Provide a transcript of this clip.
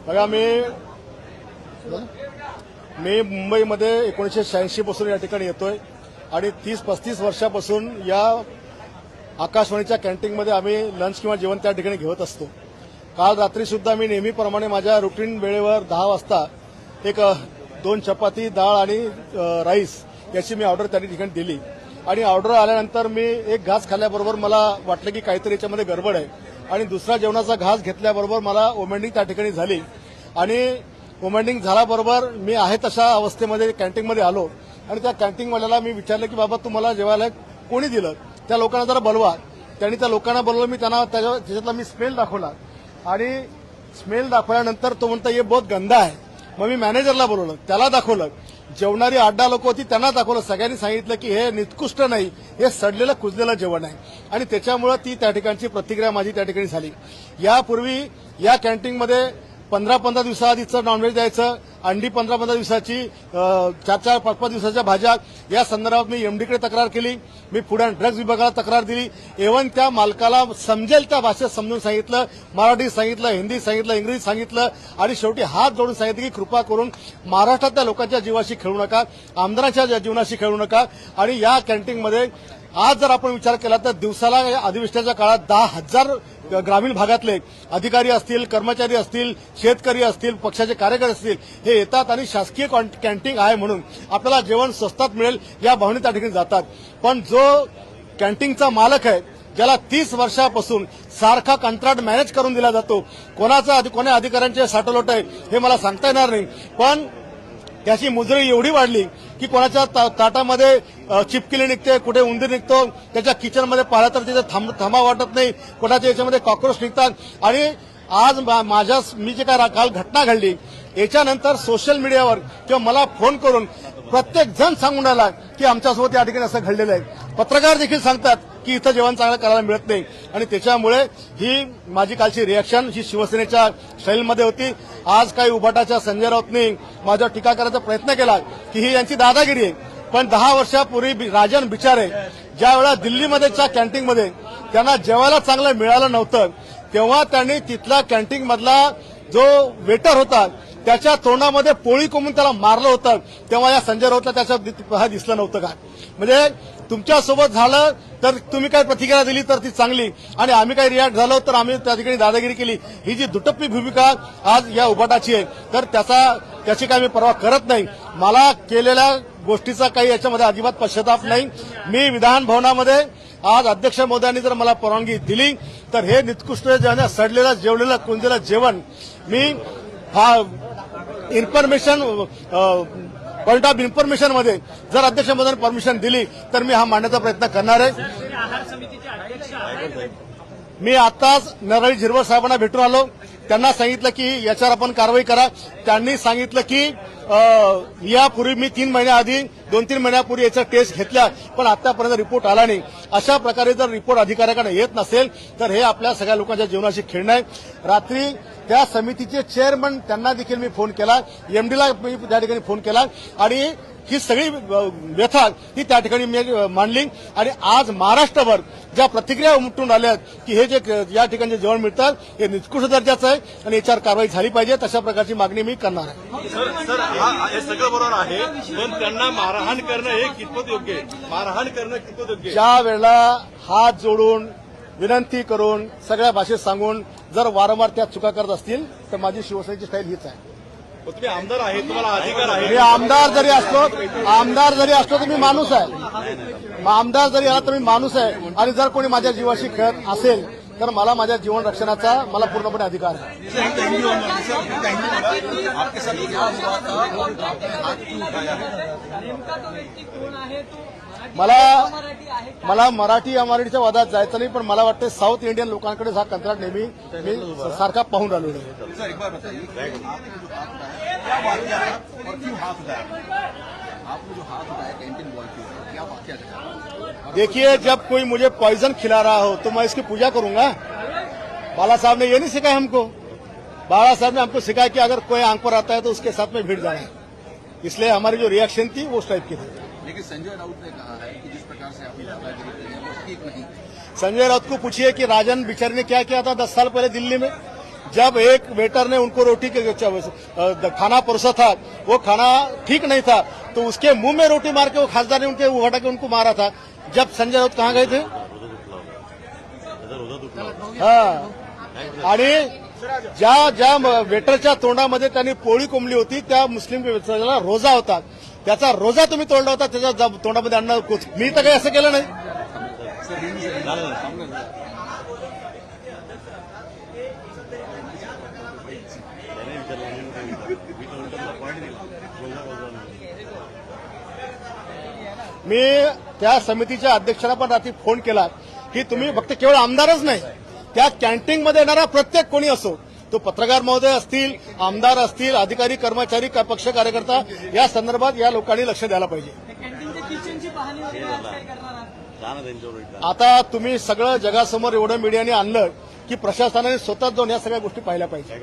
बघा मी मुंबईमध्ये 1986 पासून या ठिकाणी येतोय आणि 30-35 वर्षापासून या आकाशवाणीच्या कॅन्टीनमध्ये आम्ही लंच किंवा जेवण त्या ठिकाणी घेत असतो। काल रात्री सुद्धा मी नेहमीप्रमाणे माझ्या रुटीन वेळेवर 10 वाजता एक 2 चपाती डाळ आणि राईस याची मी ऑर्डर त्या ठिकाणी दिली आणि ऑर्डर आल्यानंतर मी एक घास खाल्ल्याबरोबर मला वाटलं की काहीतरी याच्यामध्ये गडबड आहे आणि दुसरा जेवणाचा घास घेतल्याबरोबर मला वोमिटिंग त्या ठिकाणी झाली आणि वोमिटिंग झाल्याबरोबर मी आहे तशा अवस्थेमध्ये कॅन्टीनमध्ये आलो आणि त्या कॅन्टीनवाल्याला मी विचारलं की बाबा तुम्हाला जेवायला कोणी दिलं? त्या लोकांना जरा बोलवा। त्यांनी त्या लोकांना बोलवलं, मी त्यांना त्याच्यातला मी स्मेल दाखवला आणि स्मेल दाखवल्यानंतर तो म्हणता ये बहुत गंदा आहे। मग मी मॅनेजरला बोलवलं, त्याला दाखवलं, जेवणारी 8-10 लोक होती त्यांना दाखवलं, सगळ्यांनी सांगितलं की हे निकृष्ट नाही, हे सडलेलं कुजलेलं जेवण आहे आणि त्याच्यामुळे ती त्या ठिकाणची प्रतिक्रिया माझी त्या ठिकाणी झाली। यापूर्वी या कॅन्टीनमध्ये 15-15 दिवसाआधीचं नॉनव्हेज द्यायचं, अंडी 15-15 दिवसाची, 4-4-5-5 दिवसाच्या भाज्या, या संदर्भात मी एमडीकडे तक्रार केली, मी फूड अँड ड्रग्ज विभागाला तक्रार दिली। एव्हन त्या मालकाला समजेल त्या भाषेत समजून सांगितलं, मराठी सांगितलं, हिंदी सांगितलं, इंग्रजी सांगितलं आणि शेवटी हात जोडून सांगितलं की कृपा करून महाराष्ट्रातल्या लोकांच्या जीवाशी खेळू नका, आमदारांच्या जीवनाशी खेळू नका। आणि या कॅन्टीनमध्ये आज जर आपण विचार केला तर दिवसाला अधिवेशनाच्या काळात 10,000 ग्रामीण भागातले अधिकारी असतील, कर्मचारी असतील, शेतकरी असतील, पक्षाचे कार्यकर्ते असतील, हे येतात आणि शासकीय कॅन्टीन आहे म्हणून आपल्याला जेवण स्वस्तात मिळेल या भावने त्या ठिकाणी जातात। पण जो कॅन्टीनचा मालक आहे, ज्याला 30 वर्षापासून सारखा कंत्राट मॅनेज करून दिला जातो, कोण्या अधिकाऱ्यांचे साठलोट आहे हे मला सांगता येणार नाही, पण त्याची मुजरी एवढी वाढली की कोणाच्या ताटामध्ये चिपकिली निघते, कुठे उंदीर निघतो, त्याच्या किचनमध्ये पाहिलं तर तिथे थांबा वाटत नाही, कोणाच्या याच्यामध्ये कॉक्रोच निघतात। आणि आज मी जे काय काल घटना घडली याच्यानंतर सोशल मीडियावर किंवा मला फोन करून प्रत्येक जण सांगून राहिला की आमच्यासोबत या ठिकाणी असं घडलेलं आहे। पत्रकार देखील सांगतात की इथं जेवण चांगलं करायला मिळत नाही आणि त्याच्यामुळे ही माझी कालची रिएक्शन ही शिवसेनेच्या स्टाईलमध्ये होती। आज काही उभाटाच्या संजय राऊतनी माझ्यावर टीका करायचा प्रयत्न केला की ही यांची दादागिरी आहे, पण 10 वर्षापूर्वी राजन बिचारे ज्या वेळा दिल्लीमध्येच्या कॅन्टीनमध्ये त्यांना जेवायला चांगलं मिळालं नव्हतं तेव्हा त्यांनी तिथला कॅन्टीनमधला जो वेटर होता त्याच्या तोंडामध्ये पोळी कोंबून त्याला मारलं होतं, तेव्हा या संजय राऊतला त्याच्या दिसलं नव्हतं का? म्हणजे तुमच्यासोबत झालं तर तुम्ही काय प्रतिक्रिया दिली तर ती चांगली आणि आम्ही काही रिॲक्ट झालो तर आम्ही त्या ठिकाणी दादागिरी केली, ही जी दुटप्पी भूमिका आज या उभाटाची आहे तर त्याची काही मी पर्वा करत नाही। मला केलेल्या गोष्टीचा काही याच्यामध्ये अजिबात पश्चाताप नाही। मी विधान भवनामध्ये आज अध्यक्ष महोदयांनी जर मला परवानगी दिली तर हे निकृष्ट सडलेलं जेवलेलं कुंजलेलं जेवण मी पॉइंट ऑफ इन्फॉर्मेशन मध्ये जर अध्यक्ष महोदयांनी परमिशन दिली तर मी हा मांडण्याचा प्रयत्न करणार आहे। मी आताच नरहरी झिरवळ साहेबांना भेटून आलो, त्यांना सांगितलं की याच्यावर आपण कारवाई करा। त्यांनी सांगितलं की यापूर्वी मी 3 महिन्याआधी 2-3 महिन्यापूर्वी याचा टेस्ट घेतला पण आतापर्यंत रिपोर्ट आला नाही। अशा प्रकारे जर रिपोर्ट अधिकाऱ्याकडे येत नसेल तर हे आपल्या सगळ्या लोकांच्या जीवनाशी खेळणं आहे। रात्री त्या समितीचे चेअरमन त्यांना देखील मी फोन केला, एमडीला मी त्या ठिकाणी फोन केला आणि ही सगळी व्यथा ही त्या ठिकाणी मी मांडली आणि आज महाराष्ट्रभर ज्या प्रतिक्रिया उमटून आल्या की हे जे या ठिकाणी जेवण मिळतात हे निकृष्ट दर्जाचं आहे आणि याच्यावर कारवाई झाली पाहिजे, तशा प्रकारची मागणी मी करणार आहे। हे सगळं बरोबर आहे, पण त्यांना मारहाण करणं हे कितपत योग्य आहे? मारहाण करणं कितपत योग्य आहे? ज्या वेळेला हात जोडून विनंती करून सगळ्या भाषेत सांगून जर वारंवार त्या चुका करत असतील तर माझी शिवसेनेची स्टाईल हीच आहे। तुम्ही आमदार आहे, तुम्हाला अधिकार आहे। मी आमदार जरी असलो तर मी माणूस आहे, आमदार जरी आला तर मी माणूस आहे आणि जर कोणी माझ्या जीवाशी खेळत असेल तर मला माझ्या जीवन रक्षणाचा मला पूर्णपणे अधिकार आहे। मला मराठी अमराठीच्या वादात जायचं नाही, पण मला वाटतं साऊथ इंडियन लोकांकडे हा कंत्राट नेहमी मी सारखा पाहून राहिलो देखिए, जब कोई मुझे पॉइजन खिला रहा हो तो मैं इसकी पूजा करूंगा। बाला साहब ने ये नहीं सिखाया हमको, बाला साहब ने हमको सिखाया कि अगर कोई आंख पर आता है तो उसके साथ में भिड़ जाना है, इसलिए हमारी जो रिएक्शन थी वो उस टाइप की थी। लेकिन संजय राउत ने कहा है कि जिस प्रकार से आपकी दादागिरी की है वो ठीक नहीं। संजय राउत को पूछिए कि राजन बिचारी ने क्या किया था 10 साल पहले दिल्ली में, जब एक वेटर ने उनको रोटी खाना परोसा था, वो खाना ठीक नहीं था, तो उसके मुंह में रोटी मार के वो खासदार ने उनके उठा के उनको मारा था। जब संजय राउत कहाँ गए थे? हा, आणि ज्या वेटरच्या तोंडामध्ये त्यांनी पोळी कोंबली होती, त्या मुस्लिम वेटरला रोजा होता, त्याचा रोजा तुम्ही तोडला होता, त्याच्या तोंडामध्ये अन्न मी तर काही असं केलं नाही. मी त्या समितीच्या अध्यक्षांना पण रात्री फोन केला की तुम्ही फक्त केवळ आमदारच नाही, त्या कॅन्टीनमध्ये येणारा प्रत्येक कोणी असो, तो पत्रकार महोदय असतील, आमदार असतील, अधिकारी कर्मचारी पक्ष कार्यकर्ता, या संदर्भात या लोकांनी लक्ष द्यायला पाहिजे. आता तुम्ही सगळं जगासमोर एवढं मीडियाने आणलं की प्रशासनाने स्वतः जाऊन या सगळ्या गोष्टी पाहिल्या पाहिजे.